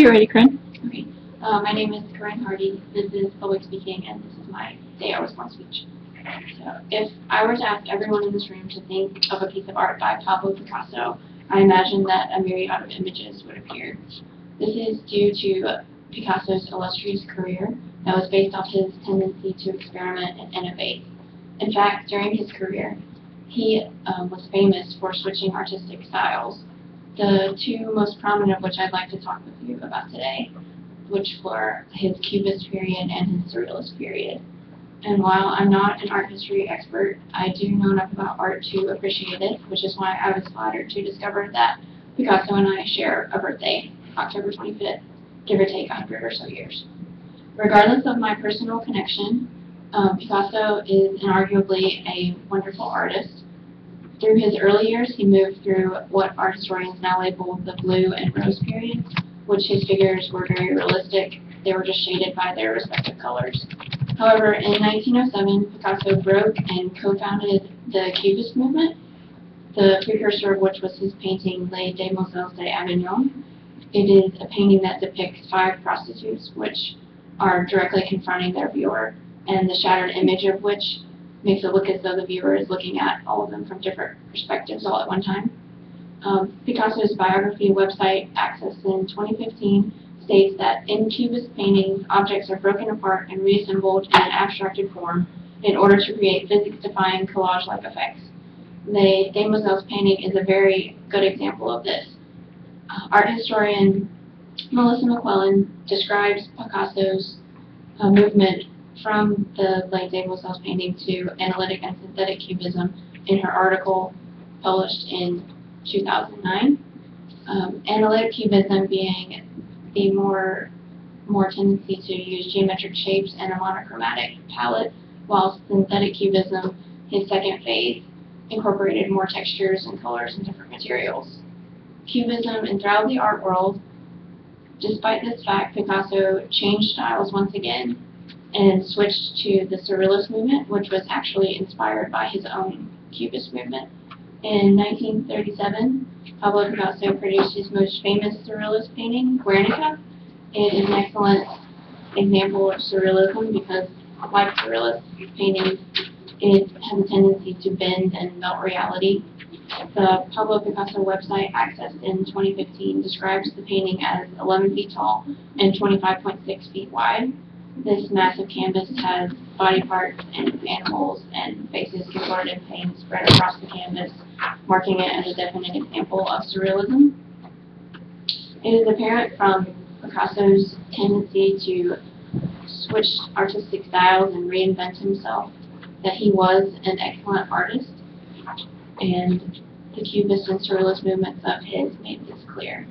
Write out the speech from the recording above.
you're ready, Koren. Okay. My name is Koren Hardy. This is public speaking, and this is my day I was on speech. So, if I were to ask everyone in this room to think of a piece of art by Pablo Picasso, I imagine that a myriad of images would appear. This is due to Picasso's illustrious career that was based off his tendency to experiment and innovate. In fact, during his career, he was famous for switching artistic styles. The two most prominent of which I'd like to talk with you about today, which were his Cubist period and his Surrealist period. And while I'm not an art history expert, I do know enough about art to appreciate it, which is why I was flattered to discover that Picasso and I share a birthday, October 25th, give or take 100 or so years. Regardless of my personal connection, Picasso is inarguably a wonderful artist. Through his early years, he moved through what art historians now label the blue and rose periods, which his figures were very realistic. They were just shaded by their respective colors. However, in 1907, Picasso broke and co-founded the Cubist movement, the precursor of which was his painting Les Demoiselles d'Avignon. It is a painting that depicts 5 prostitutes, which are directly confronting their viewer, and the shattered image of which makes it look as though the viewer is looking at all of them from different perspectives all at one time. Picasso's biography website, accessed in 2015, states that in Cubist paintings, objects are broken apart and reassembled in an abstracted form in order to create physics-defying collage-like effects. The Demoiselles painting is a very good example of this. Art historian Melissa McClellan describes Picasso's movement from the Les Demoiselles painting to analytic and synthetic cubism in her article published in 2009. Analytic cubism being the more tendency to use geometric shapes and a monochromatic palette, while synthetic cubism, his second phase, incorporated more textures and colors and different materials. Cubism enthralled the art world. Despite this fact, Picasso changed styles once again and switched to the Surrealist movement, which was actually inspired by his own Cubist movement. In 1937, Pablo Picasso produced his most famous Surrealist painting, Guernica. It is an excellent example of Surrealism because, like Surrealist paintings, it has a tendency to bend and melt reality. The Pablo Picasso website, accessed in 2015, describes the painting as 11 feet tall and 25.6 feet wide. This massive canvas has body parts and animals and faces contorted in paint spread across the canvas, marking it as a definite example of Surrealism. It is apparent from Picasso's tendency to switch artistic styles and reinvent himself that he was an excellent artist, and the Cubist and Surrealist movements of his made this clear.